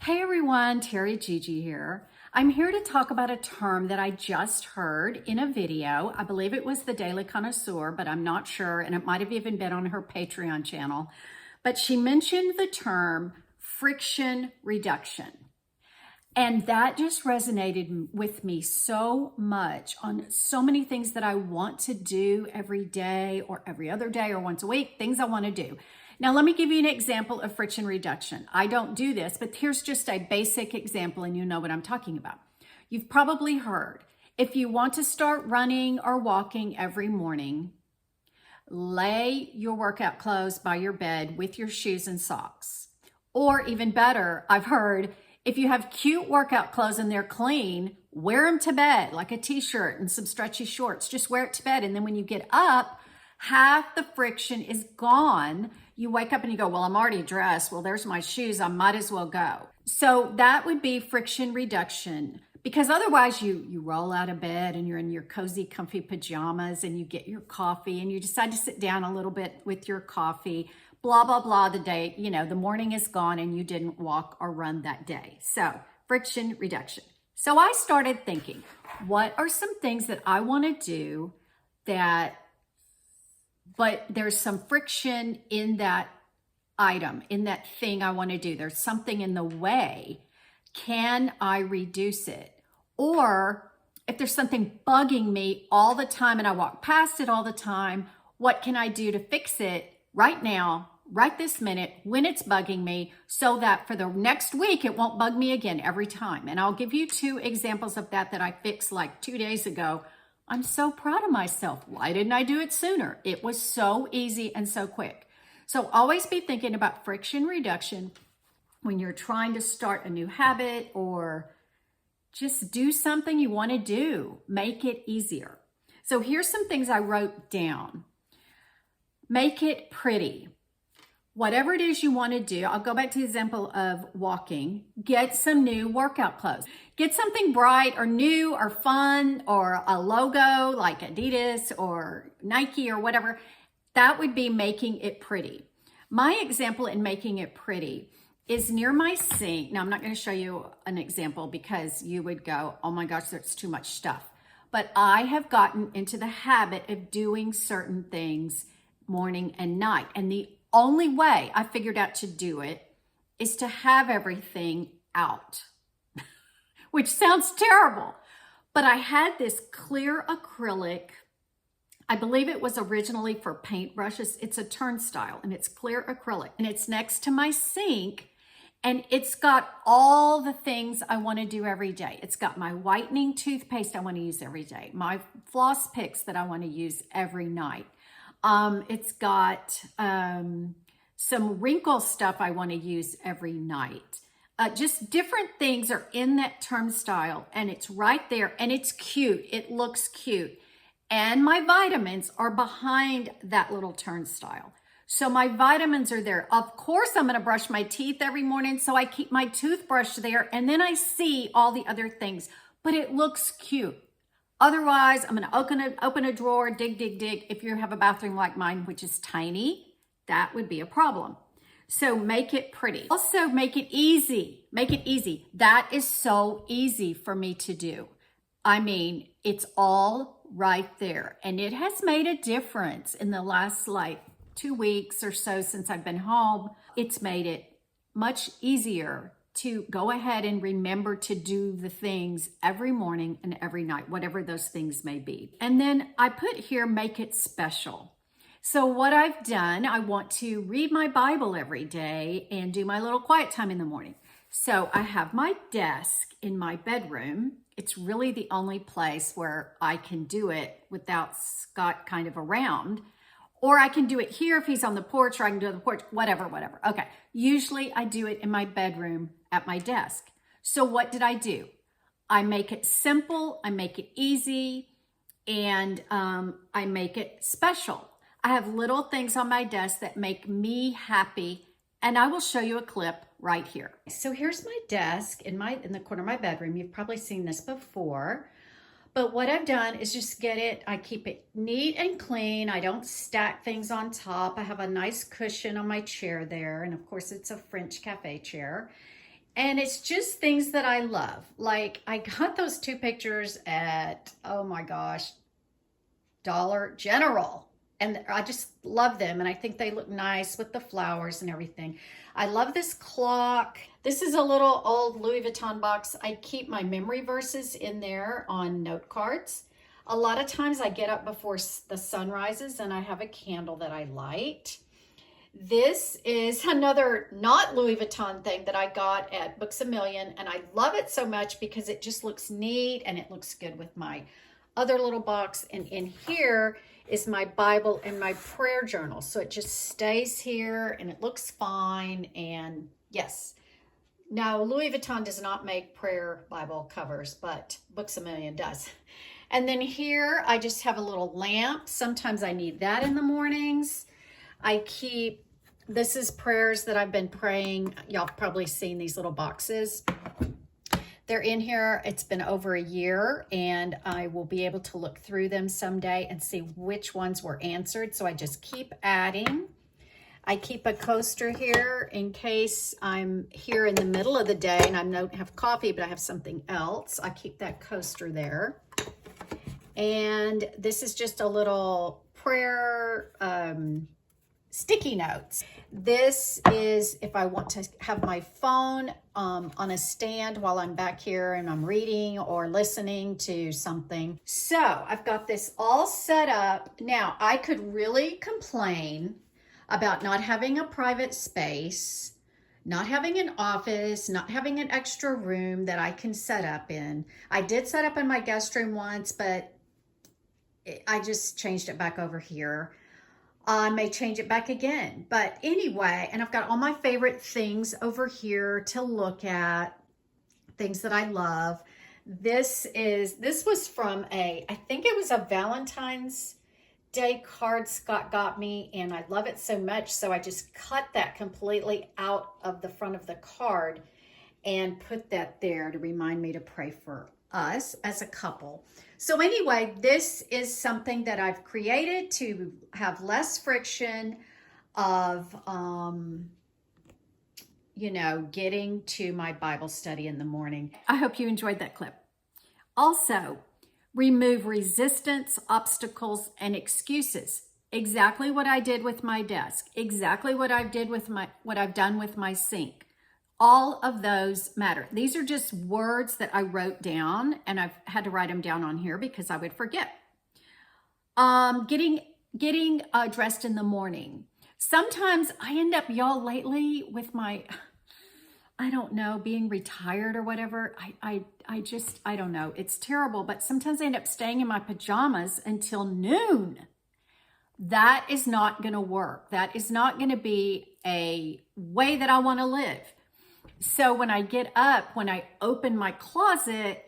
Hey everyone, Terry Gigi here. I'm here to talk about a term that I just heard in a video. I believe it was the Daily Connoisseur, but I'm not sure, and it might have even been on her Patreon channel. But she mentioned the term friction reduction. And that just resonated with me so much on so many things that I want to do every day or every other day or once a week, things I want to do. Now, let me give you an example of friction reduction. I don't do this, but here's just a basic example and you know what I'm talking about. You've probably heard, if you want to start running or walking every morning, lay your workout clothes by your bed with your shoes and socks. Or even better, I've heard, if you have cute workout clothes and they're clean, wear them to bed, like a t-shirt and some stretchy shorts. Just wear it to bed. And then when you get up, half the friction is gone. You wake up and you go, well, I'm already dressed. Well, there's my shoes. I might as well go. So that would be friction reduction, because otherwise you roll out of bed and you're in your cozy, comfy pajamas and you get your coffee and you decide to sit down a little bit with your coffee, blah, blah, blah. The day, the morning is gone and you didn't walk or run that day. So friction reduction. So I started thinking, what are some things that I want to do but there's some friction in that item, in that thing I want to do. There's something in the way. Can I reduce it? Or if there's something bugging me all the time and I walk past it all the time, what can I do to fix it right now, right this minute, when it's bugging me, so that for the next week, it won't bug me again every time? And I'll give you two examples of that I fixed like 2 days ago. I'm so proud of myself. Why didn't I do it sooner? It was so easy and so quick. So always be thinking about friction reduction when you're trying to start a new habit or just do something you want to do. Make it easier. So here's some things I wrote down. Make it pretty. Whatever it is you want to do, I'll go back to the example of walking. Get some new workout clothes. Get something bright or new or fun or a logo like Adidas or Nike or whatever. That would be making it pretty. My example in making it pretty is near my sink. Now, I'm not going to show you an example because you would go, oh my gosh, that's too much stuff. But I have gotten into the habit of doing certain things morning and night. And the only way I figured out to do it is to have everything out, which sounds terrible. But I had this clear acrylic. I believe it was originally for paintbrushes. It's a turnstile and it's clear acrylic and it's next to my sink and it's got all the things I want to do every day. It's got my whitening toothpaste I want to use every day, my floss picks that I want to use every night. It's got some wrinkle stuff I want to use every night. Just different things are in that turnstile and it's right there and it's cute. It looks cute. And my vitamins are behind that little turnstile. So my vitamins are there. Of course, I'm going to brush my teeth every morning, so I keep my toothbrush there and then I see all the other things, but it looks cute. Otherwise, I'm going to open a drawer, dig. If you have a bathroom like mine, which is tiny, that would be a problem. So make it pretty. Also, make it easy. Make it easy. That is so easy for me to do. I mean, it's all right there. And it has made a difference in the last 2 weeks or so since I've been home. It's made it much easier to go ahead and remember to do the things every morning and every night, whatever those things may be. And then I put here, make it special. So what I've done, I want to read my Bible every day and do my little quiet time in the morning. So I have my desk in my bedroom. It's really the only place where I can do it without Scott kind of around. Or I can do it here if he's on the porch, or I can do it on the porch, whatever. Okay. Usually I do it in my bedroom at my desk. So what did I do? I make it simple, I make it easy, and I make it special. I have little things on my desk that make me happy, and I will show you a clip right here. So here's my desk in the corner of my bedroom. You've probably seen this before. But what I've done is just I keep it neat and clean. I don't stack things on top. I have a nice cushion on my chair there. And of course, it's a French cafe chair. And it's just things that I love. Like I got those 2 pictures at, oh my gosh, Dollar General. And I just love them. And I think they look nice with the flowers and everything. I love this clock. This is a little old Louis Vuitton box. I keep my memory verses in there on note cards. A lot of times I get up before the sun rises and I have a candle that I light. This is another not Louis Vuitton thing that I got at Books A Million, and I love it so much because it just looks neat and it looks good with my other little box. And in here is my Bible and my prayer journal. So it just stays here and it looks fine. And yes, now Louis Vuitton does not make prayer Bible covers, but Books A Million does. And then here I just have a little lamp. Sometimes I need that in the mornings. This is prayers that I've been praying. Y'all have probably seen these little boxes. They're in here. It's been over a year, and I will be able to look through them someday and see which ones were answered. So I just keep adding. I keep a coaster here in case I'm here in the middle of the day and I don't have coffee, but I have something else. I keep that coaster there. And this is just a little prayer sticky notes. This is if I want to have my phone on a stand while I'm back here and I'm reading or listening to something. So I've got this all set up. Now I could really complain about not having a private space, not having an office, not having an extra room that I can set up in. I did set up in my guest room once, but I just changed it back over here. I may change it back again. But anyway, and I've got all my favorite things over here to look at, things that I love. This was from I think it was a Valentine's Day card Scott got me, and I love it so much. So I just cut that completely out of the front of the card and put that there to remind me to pray for us as a couple. So anyway, this is something that I've created to have less friction of, getting to my Bible study in the morning. I hope you enjoyed that clip. Also, remove resistance, obstacles, and excuses. Exactly what I did with my desk. Exactly what I've done with my sink. All of those matter. These are just words that I wrote down, and I've had to write them down on here because I would forget. Getting dressed in the morning. Sometimes I end up, y'all, lately with my, I don't know, being retired or whatever. I don't know. It's terrible, but sometimes I end up staying in my pajamas until noon. That is not going to work. That is not going to be a way that I want to live. So when I get up, when I open my closet,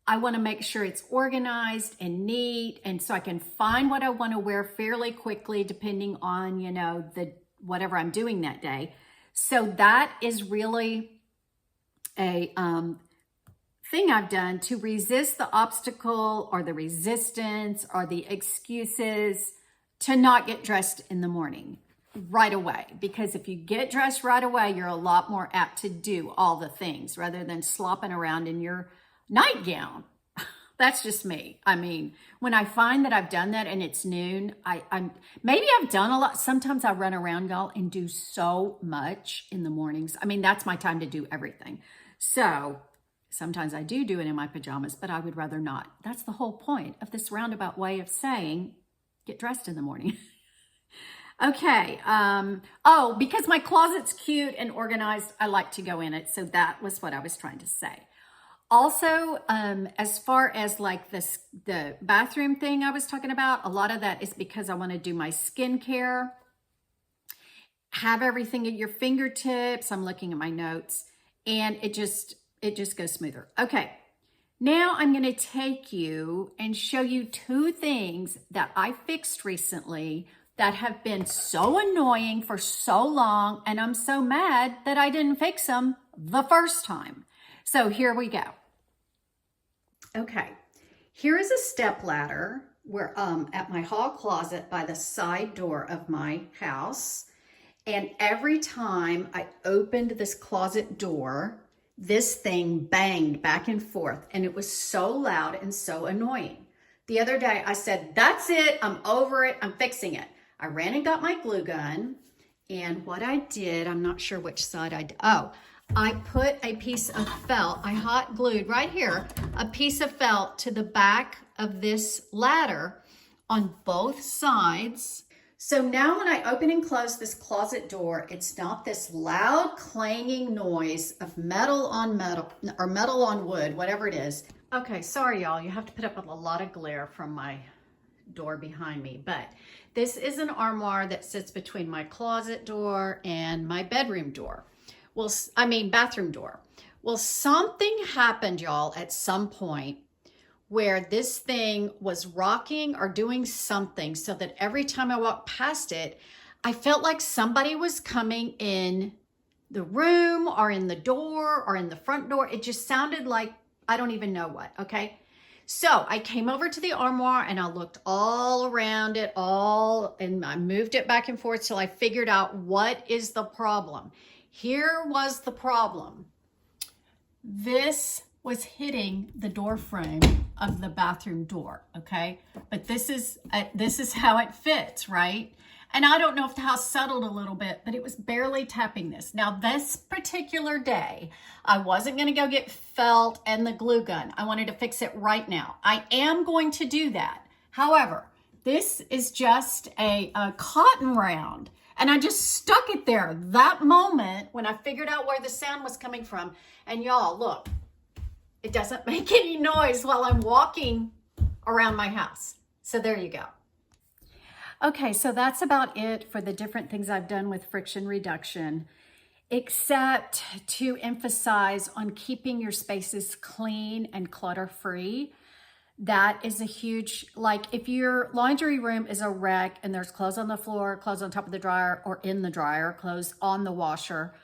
I want to make sure it's organized and neat, and so I can find what I want to wear fairly quickly depending on, the whatever I'm doing that day. So that is really a thing I've done to resist the obstacle or the resistance or the excuses to not get dressed in the morning right away. Because if you get dressed right away, you're a lot more apt to do all the things rather than slopping around in your nightgown. That's just me. I mean, when I find that I've done that and it's noon, maybe I've done a lot. Sometimes I run around, y'all, and do so much in the mornings. I mean, that's my time to do everything. So sometimes I do it in my pajamas, but I would rather not. That's the whole point of this roundabout way of saying, get dressed in the morning. Okay. Because my closet's cute and organized, I like to go in it. So that was what I was trying to say. Also, as far as like the bathroom thing I was talking about, a lot of that is because I want to do my skincare, have everything at your fingertips. I'm looking at my notes, and it just goes smoother. Okay. Now I'm going to take you and show you 2 things that I fixed recently that have been so annoying for so long, and I'm so mad that I didn't fix them the first time. So here we go. Okay, here is a step ladder where at my hall closet by the side door of my house. And every time I opened this closet door, this thing banged back and forth, and it was so loud and so annoying. The other day I said, that's it, I'm over it, I'm fixing it. I ran and got my glue gun, and what I did, I'm not sure which side I did. Oh, I put a piece of felt, I hot glued right here, a piece of felt to the back of this ladder on both sides. So now when I open and close this closet door, it's not this loud clanging noise of metal on metal or metal on wood, whatever it is. Okay, sorry y'all, you have to put up with a lot of glare from my door behind me, but this is an armoire that sits between my closet door and my bedroom door. Well, bathroom door. Well, something happened, y'all, at some point where this thing was rocking or doing something so that every time I walked past it, I felt like somebody was coming in the room or in the door or in the front door. It just sounded like, I don't even know what, okay? So I came over to the armoire and I looked all around it and I moved it back and forth till I figured out what is the problem. Here was the problem. This was hitting the door frame of the bathroom door, okay? But this is how it fits, right? And I don't know if the house settled a little bit, but it was barely tapping this. Now, this particular day, I wasn't gonna go get felt and the glue gun. I wanted to fix it right now. I am going to do that. However, this is just a cotton round, and I just stuck it there that moment when I figured out where the sound was coming from. And y'all, look, it doesn't make any noise while I'm walking around my house. So there you go. Okay, so that's about it for the different things I've done with friction reduction, except to emphasize on keeping your spaces clean and clutter-free. That is a huge, like if your laundry room is a wreck and there's clothes on the floor, clothes on top of the dryer or in the dryer, clothes on the washer,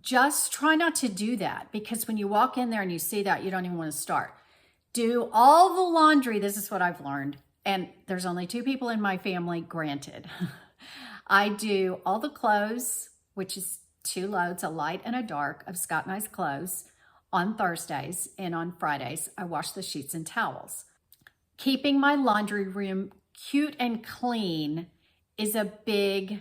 just try not to do that, because when you walk in there and you see that, you don't even want to start. Do all the laundry. This is what I've learned. And there's only 2 people in my family, granted. I do all the clothes, which is 2 loads, a light and a dark, of Scott and I's clothes on Thursdays, and on Fridays, I wash the sheets and towels. Keeping my laundry room cute and clean is a big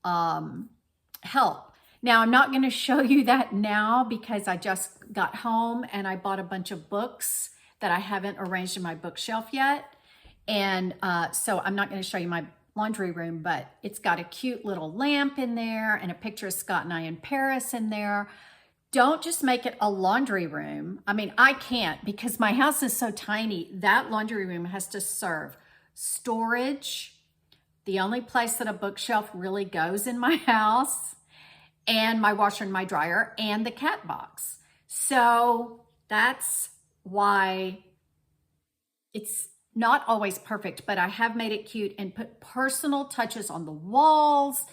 help. Now, I'm not going to show you that now because I just got home and I bought a bunch of books that I haven't arranged in my bookshelf yet. And so I'm not going to show you my laundry room, but it's got a cute little lamp in there and a picture of Scott and I in Paris in there. Don't just make it a laundry room. I mean, I can't, because my house is so tiny. That laundry room has to serve storage, the only place that a bookshelf really goes in my house, and my washer and my dryer, and the cat box. So that's why it's not always perfect, but I have made it cute and put personal touches on the walls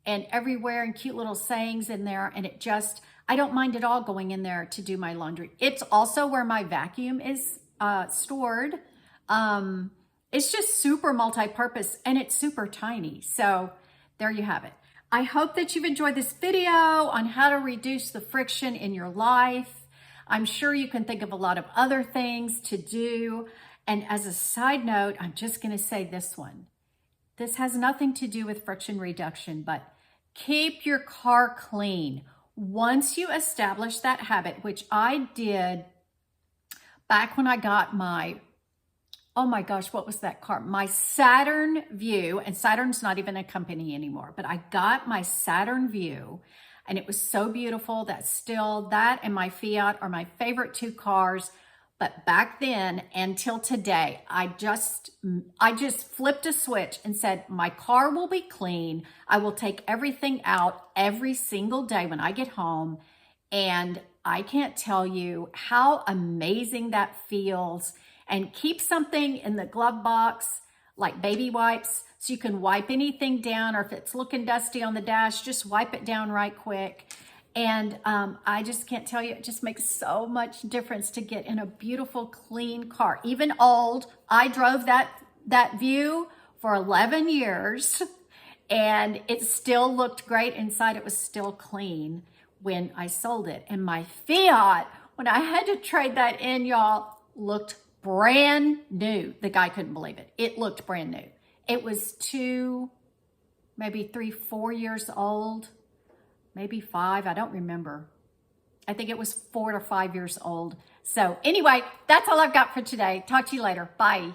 and everywhere, and cute little sayings in there. And it just, I don't mind at all going in there to do my laundry. It's also where my vacuum is stored. It's just super multi-purpose, and it's super tiny. So there you have it. I hope that you've enjoyed this video on how to reduce the friction in your life. I'm sure you can think of a lot of other things to do. And as a side note, I'm just going to say this one. This has nothing to do with friction reduction, but keep your car clean. Once you establish that habit, which I did back when I got my, oh my gosh, what was that car? My Saturn Vue, and Saturn's not even a company anymore, but I got my Saturn Vue, and it was so beautiful. That still, that and my Fiat are my favorite 2 cars. But back then until today, I just flipped a switch and said, my car will be clean. I will take everything out every single day when I get home. And I can't tell you how amazing that feels. And keep something in the glove box, like baby wipes, so you can wipe anything down, or if it's looking dusty on the dash, just wipe it down right quick. And I just can't tell you, it just makes so much difference to get in a beautiful, clean car. Even old, I drove that Vue for 11 years, and it still looked great inside. It was still clean. when I sold it. And my Fiat, when I had to trade that in, y'all, looked brand new. The guy couldn't believe it. It looked brand new. It was maybe 3, 4 years old, maybe 5. I don't remember. I think it was 4 to 5 years old. So anyway, that's all I've got for today. Talk to you later. Bye.